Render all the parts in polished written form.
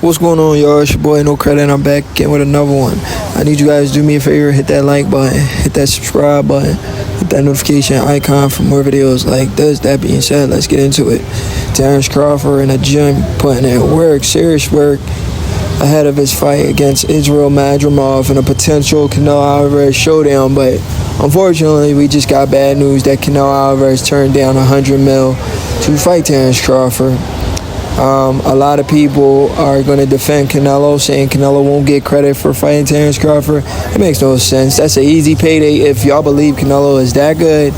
What's going on, y'all? It's your boy No Credit, and I'm back again with another one. I need you guys to do me a favor, hit that like button, hit that subscribe button, hit that notification icon for more videos like this. That being said, let's get into it. Terence Crawford in the gym putting in work, serious work, ahead of his fight against Israel Madrimov in a potential Canelo Alvarez showdown, but unfortunately we just got bad news that Canelo Alvarez turned down $100 million to fight Terence Crawford. A lot of people are going to defend Canelo, saying Canelo won't get credit for fighting Terence Crawford. It makes no sense. That's an easy payday. If y'all believe Canelo is that good,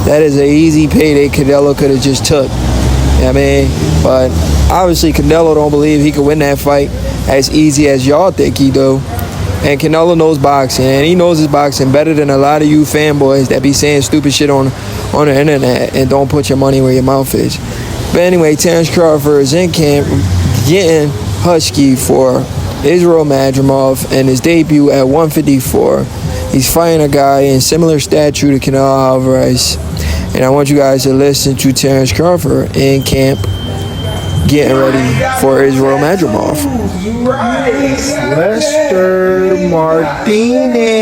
that is an easy payday Canelo could have just took. You know what I mean? But obviously Canelo don't believe he could win that fight as easy as y'all think he do. And Canelo knows boxing, and he knows his boxing better than a lot of you fanboys that be saying stupid shit on the internet and don't put your money where your mouth is. But anyway, Terence Crawford is in camp getting husky for Israel Madrimov in his debut at 154. He's fighting a guy in similar stature to Canelo Alvarez. And I want you guys to listen to Terence Crawford in camp getting ready for Israel Madrimov. Lester Martinez.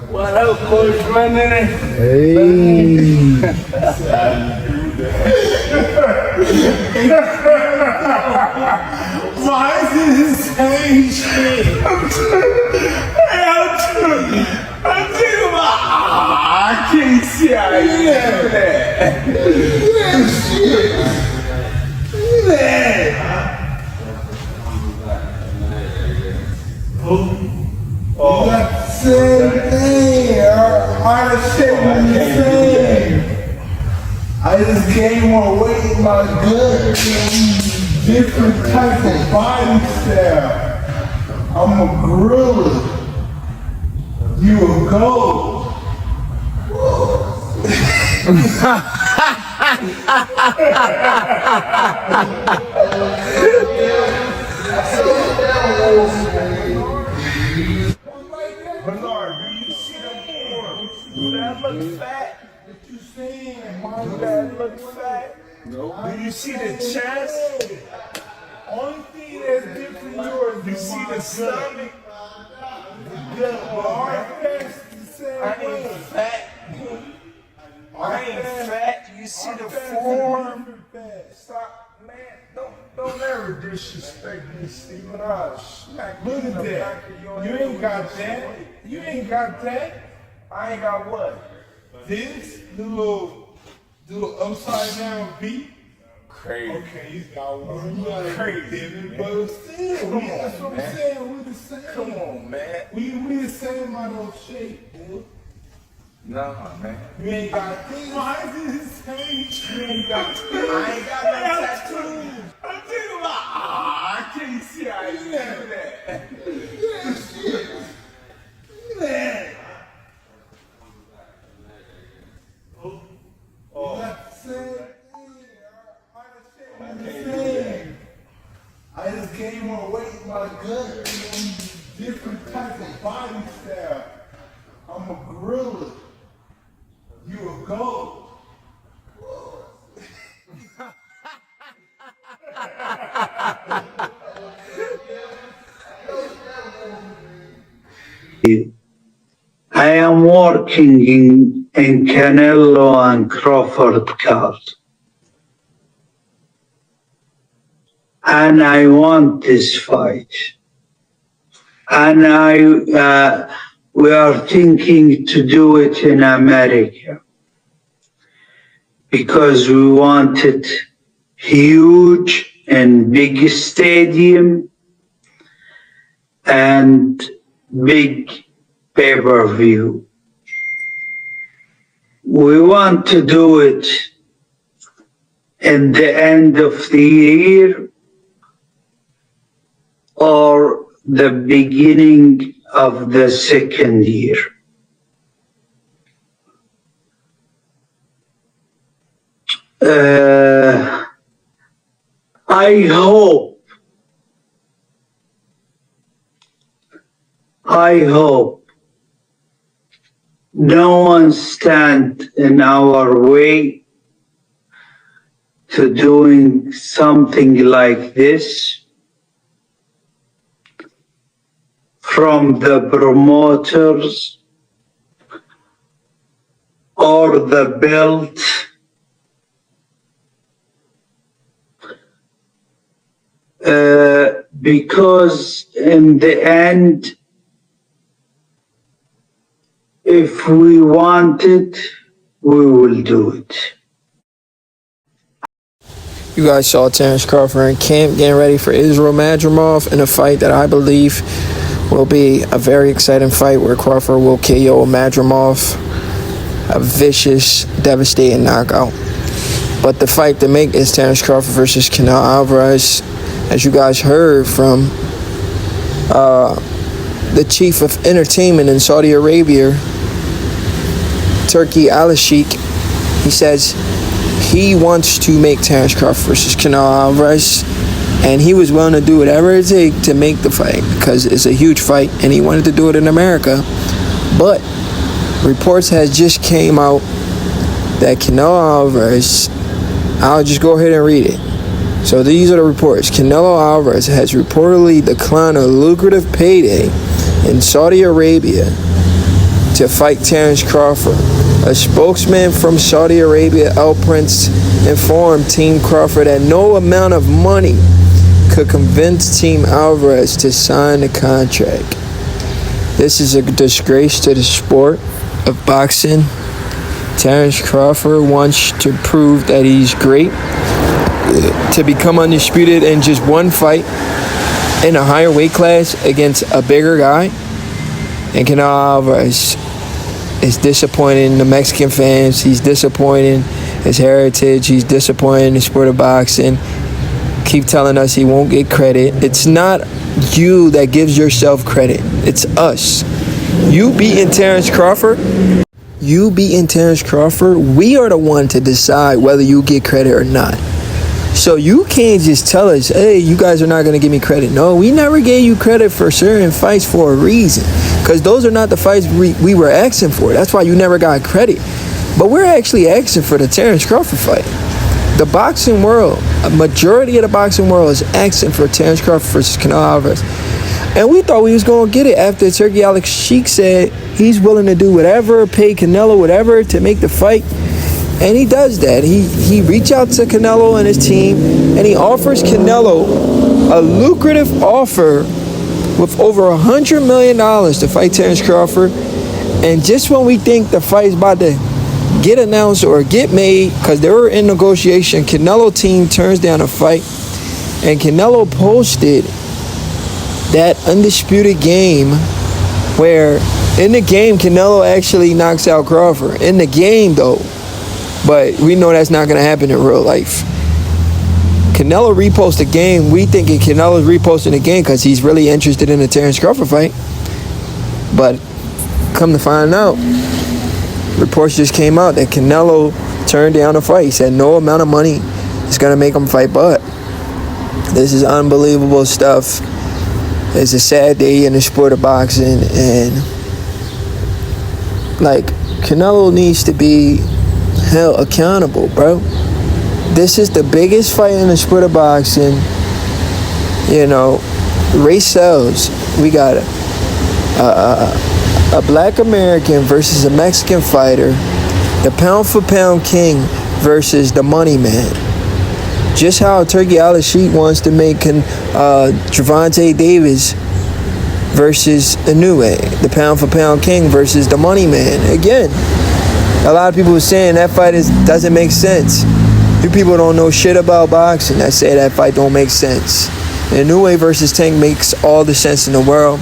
What up, Coach Running? Hey. Why is it the same shit? I'm thinking about, I can't see how you do that. You got the same thing. All the shit was the same. I just gained more weight in my gut. Different type of body style. I'm a gorilla. You a goat. Bernard, do you see the form? Do that look fat? What you saying? Do that look fat? No. Do you see the chest? Only thing that's different yours, you see the stomach? The bar fast the same way. I ain't fat. I ain't fat. You see the form? Stop, man. Don't ever disrespect me, Steven. I'll smack you in the back of your head. You ain't got that. You ain't got that. I ain't got what? This? The little upside down beat? Crazy. Okay, he's got one. You got crazy. But still, that's what I'm saying. We the same. Come on, man. We the same amount of shape, dude. Nah, man. You ain't got things. Why is it the same? You ain't got things. I ain't got no tattoos. I'm thinking about, I can't see how you do that. Man. You got the same thing. I just gained more weight in my gut. Different type of body style. I'm a gorilla. You a goat. I am working in Canelo and Crawford card. And I want this fight. And we are thinking to do it in America because we want it huge and big stadium and big pay-per-view. We want to do it in the end of the year or the beginning of the second year. I hope no one stand in our way to doing something like this from the promoters or the belt. Because in the end, if we want it, we will do it. You guys saw Terence Crawford in camp getting ready for Israel Madrimov in a fight that I believe will be a very exciting fight where Crawford will KO Madrimov. A vicious, devastating knockout. But the fight to make is Terence Crawford versus Canelo Alvarez. As you guys heard from the chief of entertainment in Saudi Arabia, Turki Al-Sheikh, he says he wants to make Terence Crawford versus Canelo Alvarez, and he was willing to do whatever it takes to make the fight because it's a huge fight, and he wanted to do it in America. But reports has just came out that Canelo Alvarez, I'll just go ahead and read it. So these are the reports. Canelo Alvarez has reportedly declined a lucrative payday in Saudi Arabia to fight Terence Crawford. A spokesman from Saudi Arabia, El Prince, informed Team Crawford that no amount of money could convince Team Alvarez to sign the contract. This is a disgrace to the sport of boxing. Terence Crawford wants to prove that he's great, to become undisputed in just one fight in a higher weight class against a bigger guy. And Canelo Alvarez is disappointing the Mexican fans. He's disappointing his heritage. He's disappointing the sport of boxing. Keep telling us he won't get credit. It's not you that gives yourself credit. It's us. You beating Terence Crawford. We are the one to decide whether you get credit or not. So you can't just tell us, hey, you guys are not going to give me credit. No, we never gave you credit for certain fights for a reason. Because those are not the fights we were asking for. That's why you never got credit. But we're actually asking for the Terence Crawford fight. The boxing world, a majority of the boxing world is asking for Terence Crawford versus Canelo Alvarez. And we thought we was going to get it after Turki Al-Sheikh said he's willing to do whatever, pay Canelo whatever to make the fight. And he does that. He reached out to Canelo and his team, and he offers Canelo a lucrative offer with over $100 million to fight Terence Crawford. And just when we think the fight's about to get announced or get made, because they were in negotiation, Canelo team turns down a fight. And Canelo posted that undisputed game where in the game, Canelo actually knocks out Crawford. In the game, though. But we know that's not going to happen in real life. Canelo reposts the game. We thinking Canelo's reposting the game because he's really interested in the Terence Crawford fight. But come to find out, reports just came out that Canelo turned down the fight. He said no amount of money is going to make him fight. But this is unbelievable stuff. It's a sad day in the sport of boxing. And, like, Canelo needs to be held accountable, bro. This is the biggest fight in the sport of boxing. You know, race sells. We got a black American versus a Mexican fighter, the pound for pound king versus the money man. Just how Turki Al-Sheikh wants to make Gervonta Davis versus Inoue, the pound for pound king versus the money man. Again, a lot of people were saying that fight doesn't make sense. You people don't know shit about boxing that say that fight don't make sense. Inoue versus Tank makes all the sense in the world,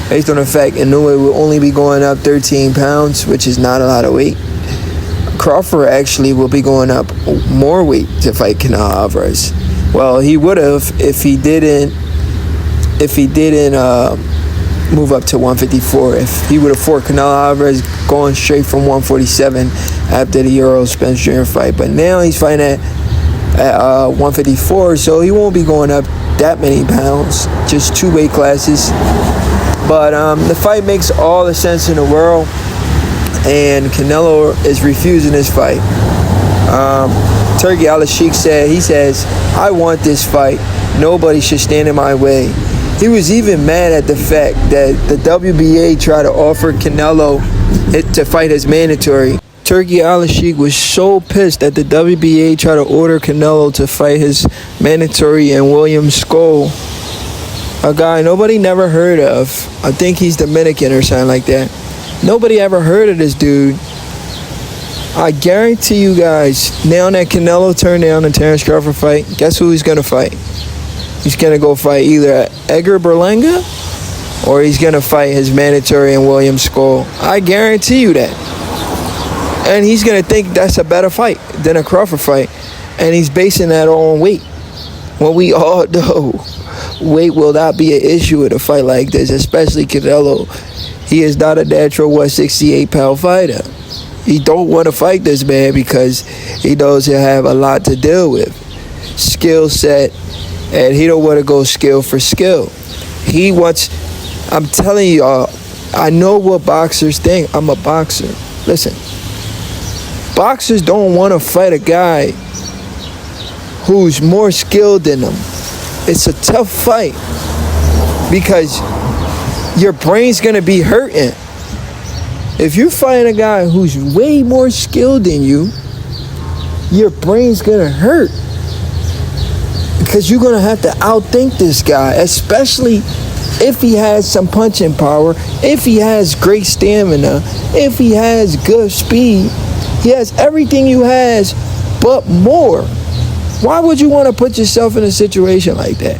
based on the fact Inoue will only be going up 13 pounds, which is not a lot of weight. Crawford actually will be going up more weight to fight Canelo Alvarez. Well, he would have if he didn't move up to 154. If he would have fought Canelo Alvarez going straight from 147 after the Euro Spence Jr. fight. But now he's fighting at 154, so he won't be going up that many pounds, just 2 weight classes. But the fight makes all the sense in the world, and Canelo is refusing this fight. Turki Al-Sheikh says, I want this fight. Nobody should stand in my way. He was even mad at the fact that the WBA tried to offer Canelo to fight his mandatory. Turki Al-Sheikh was so pissed that the WBA tried to order Canelo to fight his mandatory and William Skoll, a guy nobody never heard of. I think he's Dominican or something like that. Nobody ever heard of this dude. I guarantee you guys, now that Canelo turned down the Terence Crawford fight, guess who he's going to fight? He's going to go fight either Edgar Berlanga or he's going to fight his mandatory and William Skoll. I guarantee you that. And he's going to think that's a better fight than a Crawford fight. And he's basing that on weight. When we all know weight will not be an issue in a fight like this, especially Canelo. He is not a natural 168-pound fighter. He don't want to fight this man because he knows he'll have a lot to deal with. Skill set, and he don't want to go skill for skill. He wants, I'm telling y'all, I know what boxers think. I'm a boxer. Listen, boxers don't want to fight a guy who's more skilled than them. It's a tough fight because your brain's going to be hurting. If you fight a guy who's way more skilled than you, your brain's going to hurt because you're going to have to outthink this guy, especially if he has some punching power, if he has great stamina, if he has good speed. He has everything you has, but more. Why would you want to put yourself in a situation like that?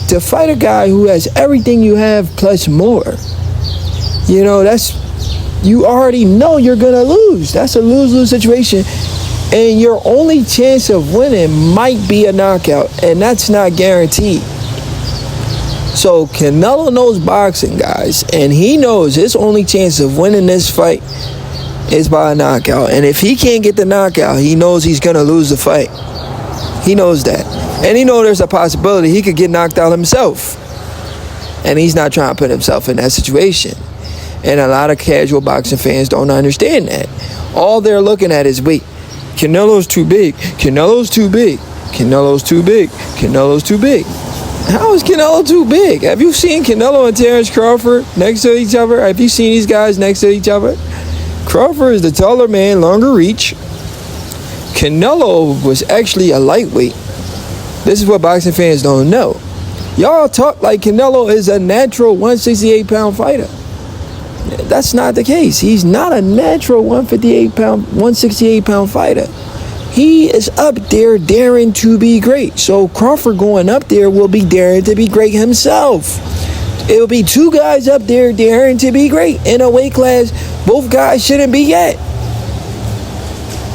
To fight a guy who has everything you have plus more. You know, you already know you're going to lose. That's a lose-lose situation. And your only chance of winning might be a knockout, and that's not guaranteed. So Canelo knows boxing, guys, and he knows his only chance of winning this fight is by a knockout. And if he can't get the knockout, he knows he's going to lose the fight. He knows that. And he knows there's a possibility he could get knocked out himself. And he's not trying to put himself in that situation. And a lot of casual boxing fans don't understand that. All they're looking at is weight. Canelo's too big. Canelo's too big. Canelo's too big. Canelo's too big. How is Canelo too big? Have you seen Canelo and Terence Crawford next to each other? Have you seen these guys next to each other? Crawford is the taller man, longer reach. Canelo was actually a lightweight. This is what boxing fans don't know. Y'all talk like Canelo is a natural 168-pound fighter. That's not the case. He's not a natural 168-pound fighter. He is up there daring to be great. So Crawford going up there will be daring to be great himself. It'll be two guys up there daring to be great in a weight class both guys shouldn't be yet.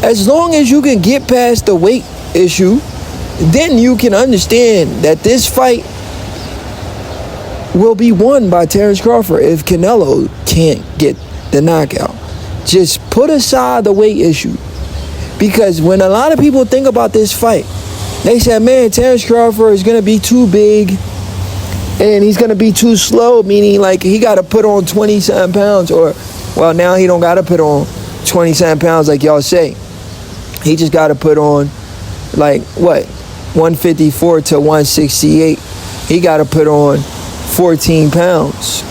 As long as you can get past the weight issue, then you can understand that this fight will be won by Terence Crawford if Canelo can't get the knockout. Just put aside the weight issue. Because when a lot of people think about this fight, they say, man, Terence Crawford is going to be too big and he's going to be too slow, meaning like he got to put on 20-something pounds, or, well, now he don't got to put on 20-something pounds like y'all say. He just got to put on, like, what, 154 to 168. He got to put on 14 pounds,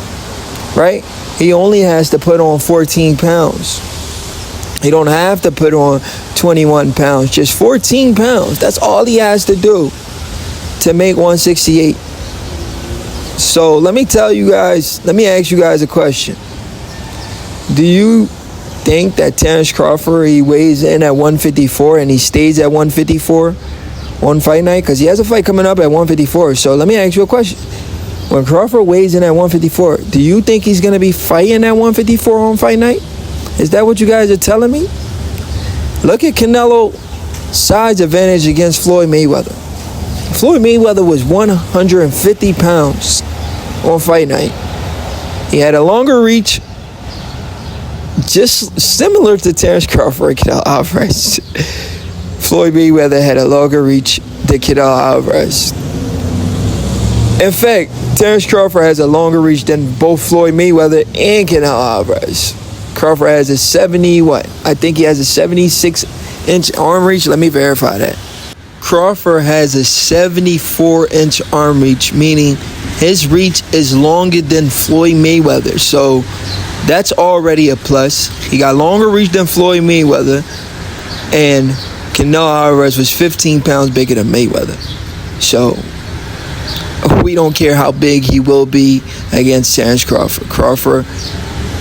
right? He only has to put on 14 pounds. He don't have to put on 21 pounds, just 14 pounds. That's all he has to do to make 168. So let me tell you guys, let me ask you guys a question. Do you think that Terence Crawford, he weighs in at 154 and he stays at 154 on fight night? Because he has a fight coming up at 154. So let me ask you a question. When Crawford weighs in at 154, do you think he's going to be fighting at 154 on fight night? Is that what you guys are telling me? Look at Canelo's size advantage against Floyd Mayweather. Floyd Mayweather was 150 pounds on fight night. He had a longer reach, just similar to Terence Crawford and Canelo Alvarez. Floyd Mayweather had a longer reach than Canelo Alvarez. In fact, Terence Crawford has a longer reach than both Floyd Mayweather and Canelo Alvarez. Crawford has a 70, I think he has a 76 74-inch arm reach. Let me verify that. Crawford has a 74-inch arm reach, meaning his reach is longer than Floyd Mayweather. So that's already a plus. He got longer reach than Floyd Mayweather, and Canelo Alvarez was 15 pounds bigger than Mayweather. So we don't care how big he will be against Terence Crawford. Crawford,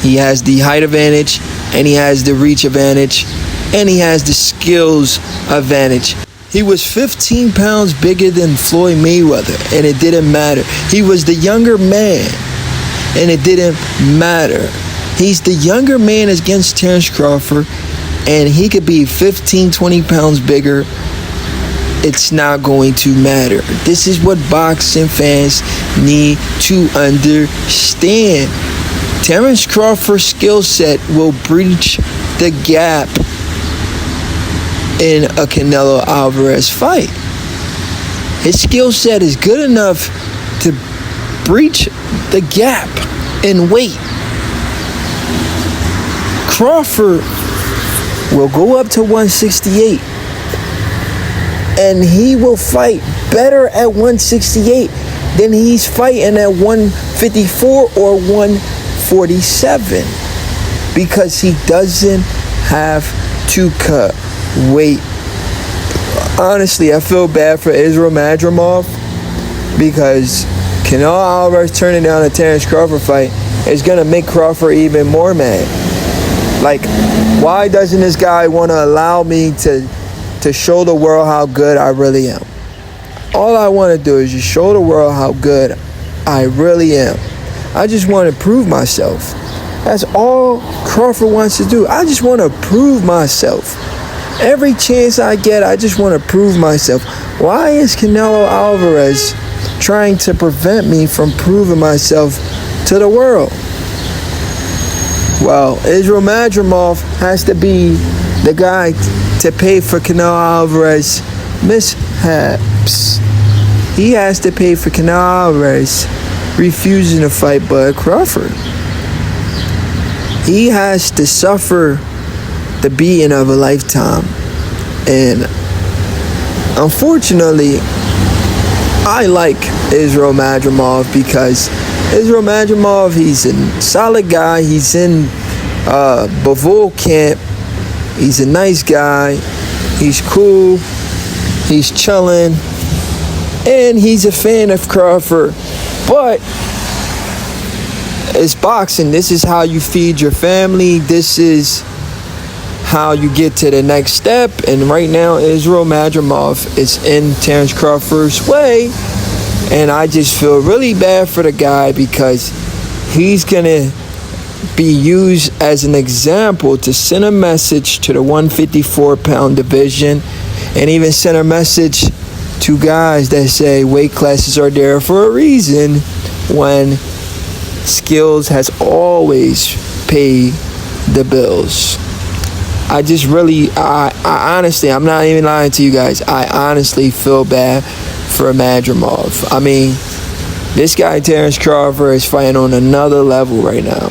he has the height advantage, and he has the reach advantage, and he has the skills advantage. He was 15 pounds bigger than Floyd Mayweather, and it didn't matter. He was the younger man, and it didn't matter. He's the younger man against Terence Crawford, and he could be 15, 20 pounds bigger. It's not going to matter. This is what boxing fans need to understand. Terence Crawford's skill set will breach the gap in a Canelo Alvarez fight. His skill set is good enough to breach the gap in weight. Crawford will go up to 168, and he will fight better at 168 than he's fighting at 154 or 147, because he doesn't have to cut weight. Honestly, I feel bad for Israel Madrimov, because Canelo Alvarez turning down a Terence Crawford fight is going to make Crawford even more mad. Like, why doesn't this guy want to allow me to show the world how good I really am? All I want to do is just show the world how good I really am. I just want to prove myself. That's all Crawford wants to do. I just want to prove myself. Every chance I get, I just want to prove myself. Why is Canelo Alvarez trying to prevent me from proving myself to the world? Well, Israel Madrimov has to be the guy to pay for Canelo Alvarez mishaps. He has to pay for Canelo Alvarez refusing to fight Bud Crawford. He has to suffer the beating of a lifetime. And unfortunately, I like Israel Madrimov, because Israel Madrimov, he's a solid guy. He's in Bavul camp. He's a nice guy. He's cool. He's chilling. And he's a fan of Crawford. But it's boxing. This is how you feed your family. This is how you get to the next step. And right now, Israel Madrimov is in Terence Crawford's way. And I just feel really bad for the guy, because he's going to be used as an example to send a message to the 154-pound division, and even send a message to guys that say weight classes are there for a reason, when skills has always paid the bills. I just really, I honestly, I'm not even lying to you guys, I honestly feel bad for Madrimov. I mean, this guy Terence Crawford is fighting on another level right now.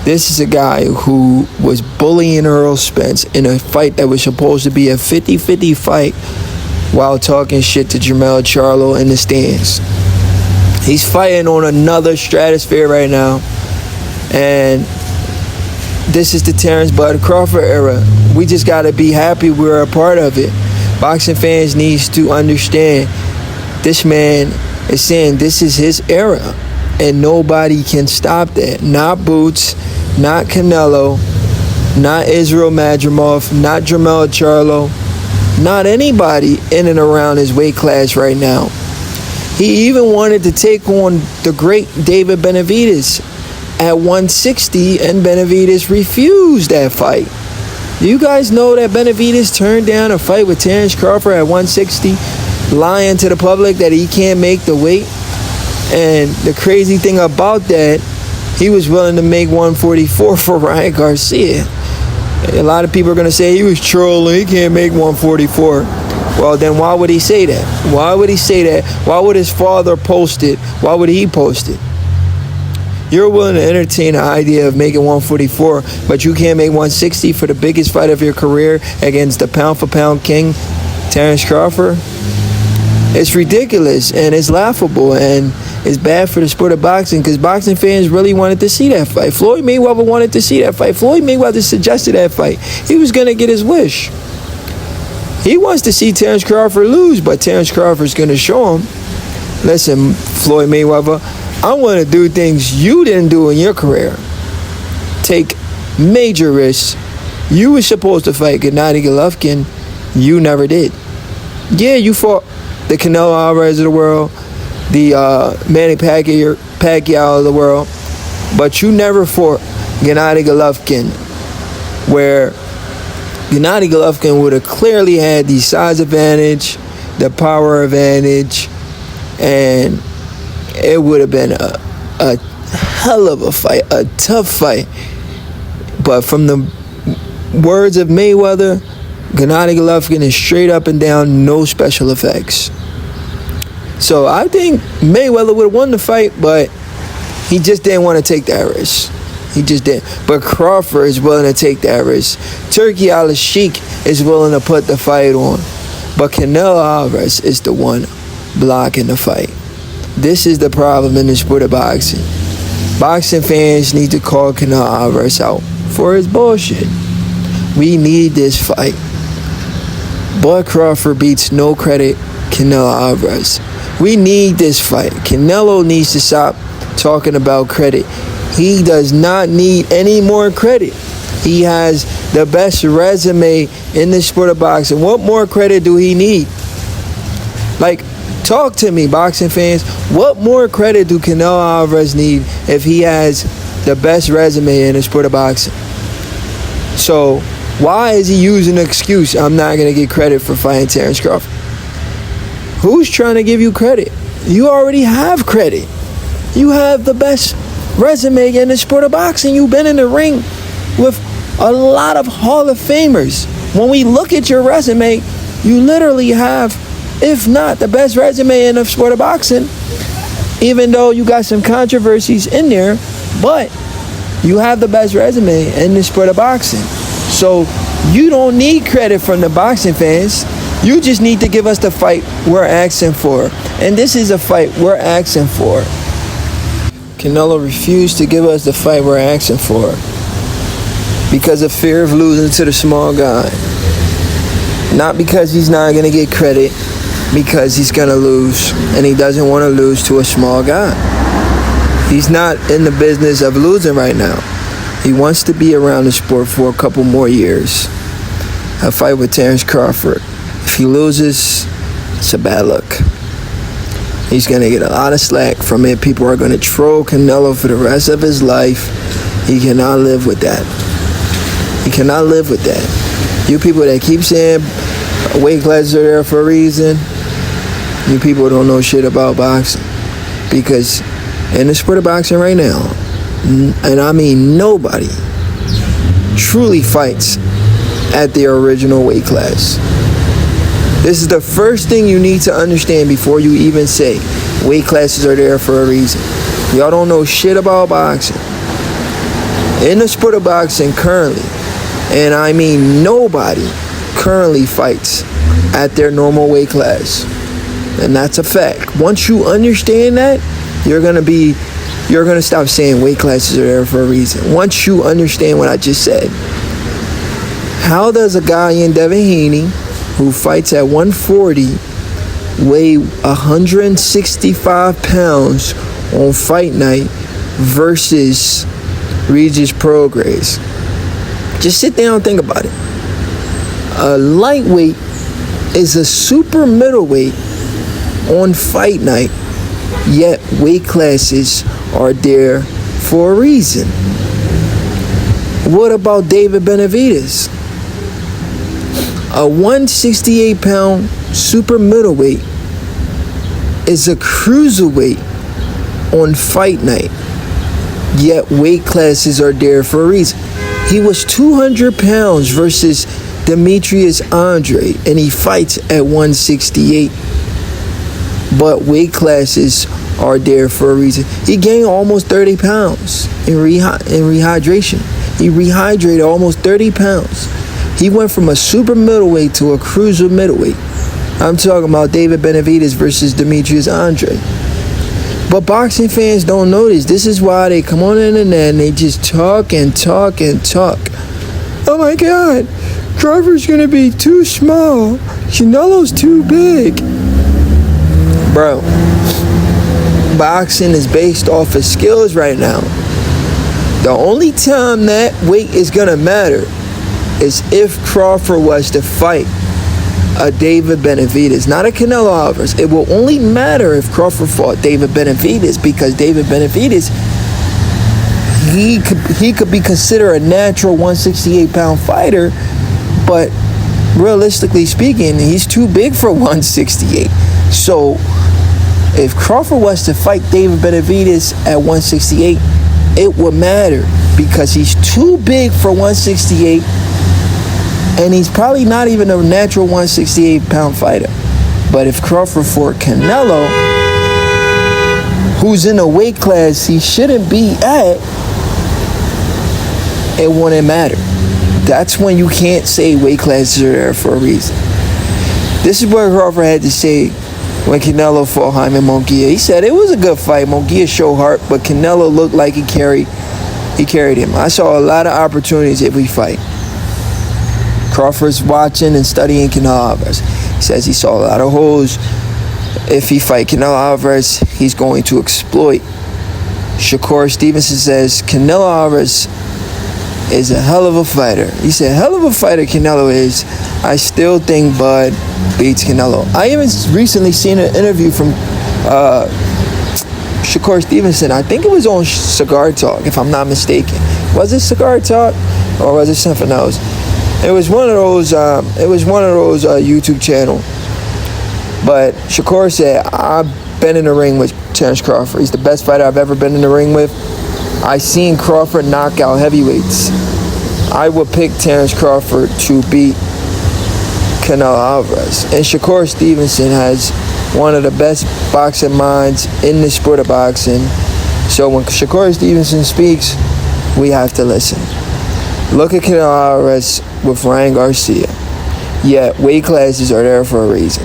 This is a guy who was bullying Earl Spence in a fight that was supposed to be a 50-50 fight, while talking shit to Jermell Charlo in the stands. He's fighting on another stratosphere right now. And this is the Terence Bud Crawford era. We just got to be happy we're a part of it. Boxing fans needs to understand, this man is saying this is his era, and nobody can stop that. Not Boots, not Canelo, not Israel Madrimov, not Jermell Charlo, not anybody in and around his weight class right now. He even wanted to take on the great David Benavidez at 160, and Benavidez refused that fight. Do you guys know that Benavidez turned down a fight with Terence Crawford at 160, lying to the public that he can't make the weight? And the crazy thing about that, he was willing to make 144 for Ryan Garcia. A lot of people are going to say he was trolling, he can't make 144. Well, then why would he say that? Why would he say that? Why would his father post it? Why would he post it? You're willing to entertain the idea of making 144, but you can't make 160 for the biggest fight of your career against the pound-for-pound king, Terence Crawford? It's ridiculous, and it's laughable, and it's bad for the sport of boxing, because boxing fans really wanted to see that fight. Floyd Mayweather wanted to see that fight. Floyd Mayweather suggested that fight. He was going to get his wish. He wants to see Terence Crawford lose, but Terence Crawford's going to show him, listen, Floyd Mayweather, I want to do things you didn't do in your career. Take major risks. You were supposed to fight Gennady Golovkin. You never did. Yeah, you fought the Canelo Alvarez of the world, the Manny Pacquiao of the world, but you never fought Gennady Golovkin, where Gennady Golovkin would have clearly had the size advantage, the power advantage, and it would have been a hell of a fight, a tough fight. But from the words of Mayweather, Gennady Golovkin is straight up and down, no special effects. So I think Mayweather would have won the fight, but he just didn't want to take that risk. He just didn't. But Crawford is willing to take that risk. Turki Al-Sheikh is willing to put the fight on. But Canelo Alvarez is the one blocking the fight. This is the problem in the sport of boxing. Boxing fans need to call Canelo Alvarez out for his bullshit. We need this fight. Bud Crawford beats no credit Canelo Alvarez. We need this fight. Canelo needs to stop talking about credit. He does not need any more credit. He has the best resume in the sport of boxing. What more credit do he need? Like, talk to me, boxing fans. What more credit do Canelo Alvarez need if he has the best resume in the sport of boxing? So, why is he using the excuse, I'm not going to get credit for fighting Terence Crawford? Who's trying to give you credit? You already have credit. You have the best resume in the sport of boxing. You've been in the ring with a lot of Hall of Famers. When we look at your resume, you literally have, if not the best resume in the sport of boxing, even though you got some controversies in there, but you have the best resume in the sport of boxing. So you don't need credit from the boxing fans. You just need to give us the fight we're asking for. And this is a fight we're asking for. Canelo refused to give us the fight we're asking for because of fear of losing to the small guy. Not because he's not going to get credit, because he's going to lose, and he doesn't want to lose to a small guy. He's not in the business of losing right now. He wants to be around the sport for a couple more years. A fight with Terence Crawford. If he loses, it's a bad look. He's going to get a lot of slack from it. People are going to troll Canelo for the rest of his life. He cannot live with that. He cannot live with that. You people that keep saying weight classes are there for a reason, you people don't know shit about boxing. Because in the sport of boxing right now, and I mean nobody truly fights at their original weight class. This is the first thing you need to understand before you even say weight classes are there for a reason. Y'all don't know shit about boxing. In the sport of boxing currently, and I mean nobody currently fights at their normal weight class. And that's a fact. Once you understand that, you're gonna stop saying weight classes are there for a reason. Once you understand what I just said. How does a guy in Devin Haney who fights at 140 weigh 165 pounds on fight night versus Regis Prograis? Just sit down and think about it. A lightweight is a super middleweight on fight night, yet weight classes are there for a reason. What about David Benavidez? A 168-pound super middleweight is a cruiserweight on fight night, yet weight classes are there for a reason. He was 200 pounds versus Demetrius Andre, and he fights at 168. But weight classes are there for a reason. He gained almost 30 pounds in rehydration. He rehydrated almost 30 pounds. He went from a super middleweight to a cruiser middleweight. I'm talking about David Benavidez versus Demetrius Andre. But boxing fans don't know this. This is why they come on the internet and they just talk and talk and talk. Oh my God, Crawford's gonna be too small. Canelo's too big. Bro, boxing is based off of skills right now. The only time that weight is gonna matter is if Crawford was to fight a David Benavidez, not a Canelo Alvarez. It will only matter if Crawford fought David Benavidez, because David Benavidez, he could be considered a natural 168-pound fighter, but realistically speaking, he's too big for 168. So if Crawford was to fight David Benavidez at 168, it would matter because he's too big for 168, and he's probably not even a natural 168-pound fighter. But if Crawford fought Canelo, who's in a weight class he shouldn't be at, it wouldn't matter. That's when you can't say weight classes are there for a reason. This is what Crawford had to say when Canelo fought Jaime Munguia. He said it was a good fight. Munguia showed heart, but Canelo looked like he carried him. I saw a lot of opportunities if we fight. Crawford's watching and studying Canelo Alvarez. He says he saw a lot of holes. If he fight Canelo Alvarez, he's going to exploit. Shakur Stevenson says Canelo Alvarez is a hell of a fighter. He said, hell of a fighter Canelo is. I still think Bud beats Canelo. I even recently seen an interview from Shakur Stevenson. I think it was on Cigar Talk, if I'm not mistaken. Was it Cigar Talk or was it something else? It was one of those. YouTube channel. But Shakur said, I've been in the ring with Terence Crawford. He's the best fighter I've ever been in the ring with. I seen Crawford knock out heavyweights. I would pick Terence Crawford to beat Canelo Alvarez. And Shakur Stevenson has one of the best boxing minds in the sport of boxing. So when Shakur Stevenson speaks, we have to listen. Look at Canelo Alvarez with Ryan Garcia. Yet weight classes are there for a reason.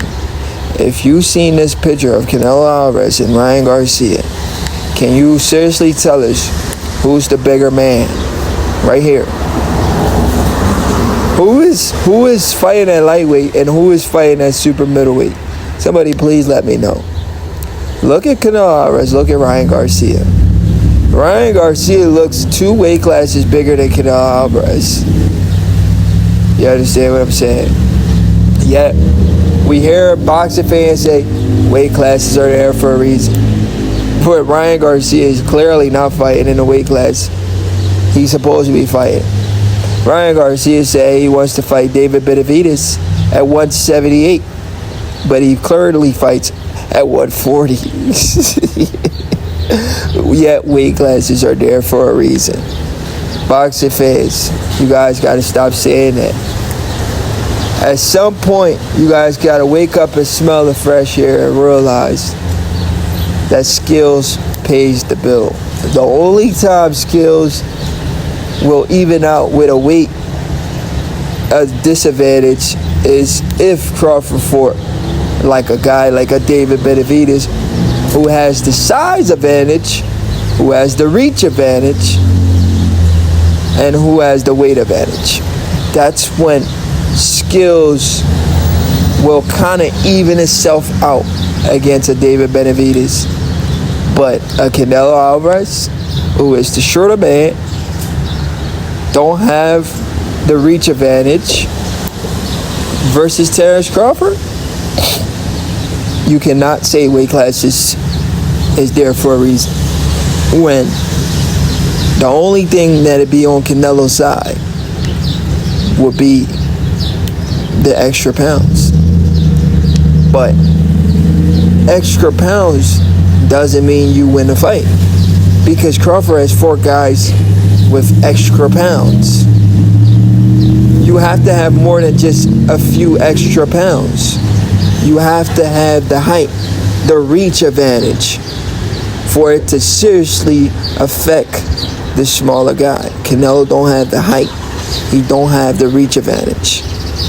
If you've seen this picture of Canelo Alvarez and Ryan Garcia, can you seriously tell us who's the bigger man? Right here. Who is fighting at lightweight and who is fighting at super middleweight? Somebody please let me know. Look at Canelo Alvarez, look at Ryan Garcia. Ryan Garcia looks 2 weight classes bigger than Canelo Alvarez. You understand what I'm saying? Yet, we hear boxing fans say weight classes are there for a reason. But Ryan Garcia is clearly not fighting in the weight class he's supposed to be fighting. Ryan Garcia said he wants to fight David Benavidez at 178, but he clearly fights at 140. Yet weight classes are there for a reason. Boxing fans, you guys got to stop saying that. At some point, you guys got to wake up and smell the fresh air and realize that skills pays the bill. The only time skills will even out with a weight disadvantage is if Crawford fought like a guy like a David Benavidez, who has the size advantage, who has the reach advantage, and who has the weight advantage. That's when skills will kind of even itself out against a David Benavidez. But a Canelo Alvarez, who is the shorter man, don't have the reach advantage versus Terence Crawford, you cannot say weight classes is there for a reason. When the only thing that'd be on Canelo's side would be the extra pounds. But extra pounds doesn't mean you win the fight, because Crawford has 4 guys with extra pounds. You have to have more than just a few extra pounds. You have to have the height, the reach advantage. for it to seriously affect the smaller guy. Canelo don't have the height. He don't have the reach advantage.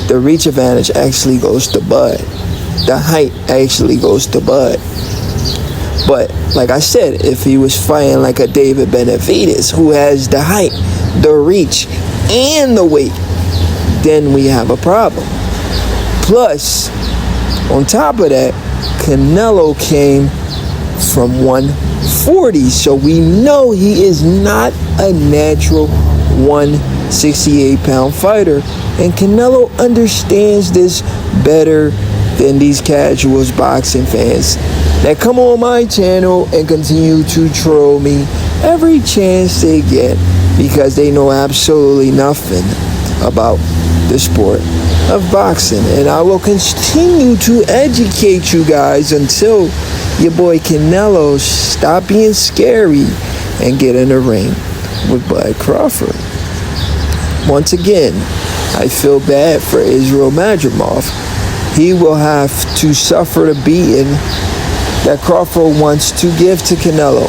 The reach advantage actually goes to Bud. The height actually goes to Bud. But like I said, if he was fighting like a David Benavidez, who has the height, the reach, and the weight, then we have a problem. Plus, on top of that, Canelo came from 140, so we know he is not a natural 168-pound fighter, and Canelo understands this better than these casuals boxing fans that come on my channel and continue to troll me every chance they get because they know absolutely nothing about the sport of boxing. And I will continue to educate you guys until your boy Canelo stop being scary and get in the ring with Bud Crawford. Once again, I feel bad for Israel Madrimov. He will have to suffer the beating that Crawford wants to give to Canelo.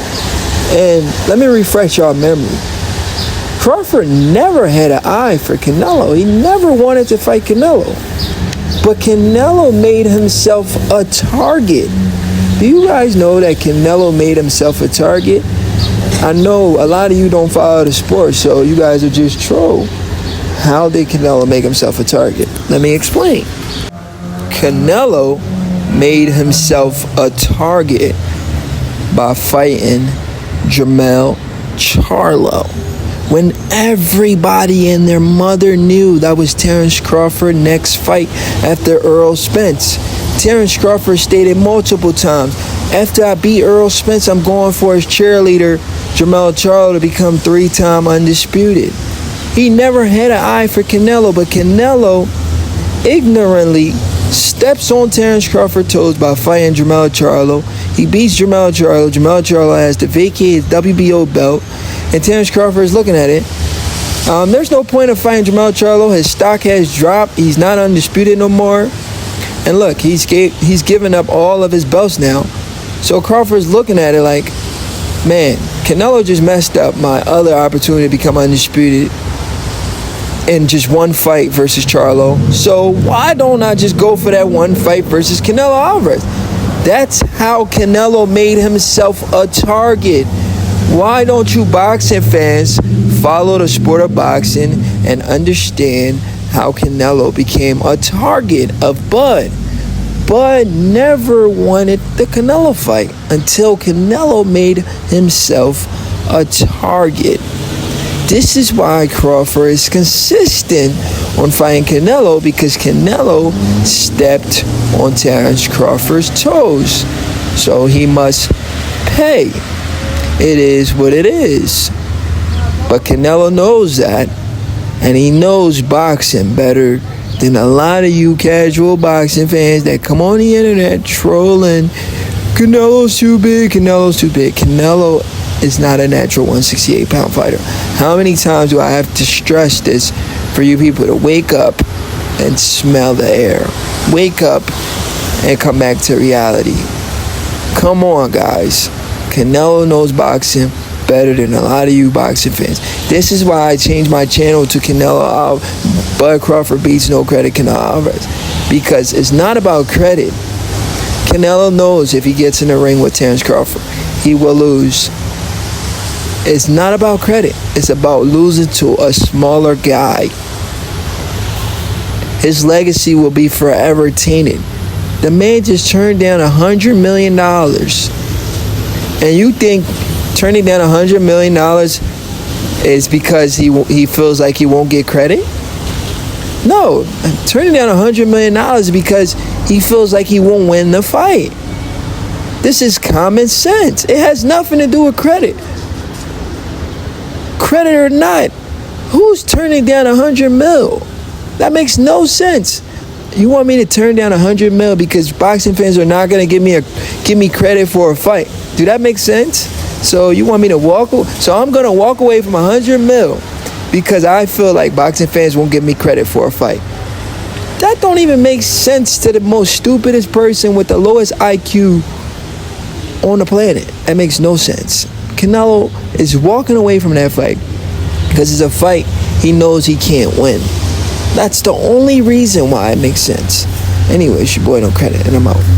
And let me refresh your memory. Crawford never had an eye for Canelo. He never wanted to fight Canelo. But Canelo made himself a target. Do you guys know that Canelo made himself a target? I know a lot of you don't follow the sport, so you guys are just troll. How did Canelo make himself a target? Let me explain. Canelo made himself a target by fighting Jermell Charlo when everybody and their mother knew that was Terence Crawford's next fight after Errol Spence. Terence Crawford stated multiple times, after I beat Errol Spence, I'm going for his cheerleader, Jermell Charlo, to become 3-time undisputed. He never had an eye for Canelo, but Canelo ignorantly steps on Terence Crawford's toes by fighting Jermell Charlo. He beats Jermell Charlo. Jermell Charlo has to vacate his WBO belt, and Terence Crawford is looking at it. There's no point of fighting Jermell Charlo. His stock has dropped. He's not undisputed no more. And look, he's given up all of his belts now. So Crawford's looking at it like, man, Canelo just messed up my other opportunity to become undisputed in just one fight versus Charlo. So why don't I just go for that one fight versus Canelo Alvarez? That's how Canelo made himself a target. Why don't you boxing fans follow the sport of boxing and understand how Canelo became a target of Bud? Bud never wanted the Canelo fight until Canelo made himself a target. This is why Crawford is consistent on fighting Canelo, because Canelo stepped on Terence Crawford's toes. So he must pay. It is what it is. But Canelo knows that, and he knows boxing better than a lot of you casual boxing fans that come on the internet trolling. Canelo's too big, Canelo's too big. Canelo is not a natural 168-pound fighter. How many times do I have to stress this for you people to wake up and smell the air? Wake up and come back to reality. Come on, guys. Canelo knows boxing better than a lot of you boxing fans. This is why I changed my channel to Canelo Bud Crawford beats no credit Canelo Alvarez, because it's not about credit. Canelo knows if he gets in the ring with Terence Crawford, he will lose. It's not about credit. It's about losing to a smaller guy. His legacy will be forever tainted. The man just turned down $100 million. And you think turning down $100 million is because he feels like he won't get credit? No, turning down $100 million is because he feels like he won't win the fight. This is common sense. It has nothing to do with credit. Credit or not, who's turning down $100 million? That makes no sense. You want me to turn down $100 million because boxing fans are not gonna give me credit for a fight? Do that make sense? So you want me to walk? So I'm gonna walk away from $100 million because I feel like boxing fans won't give me credit for a fight. That don't even make sense to the most stupidest person with the lowest IQ on the planet. That makes no sense. Canelo is walking away from that fight because it's a fight he knows he can't win. That's the only reason why it makes sense. Anyways, your boy No Credit, and I'm out.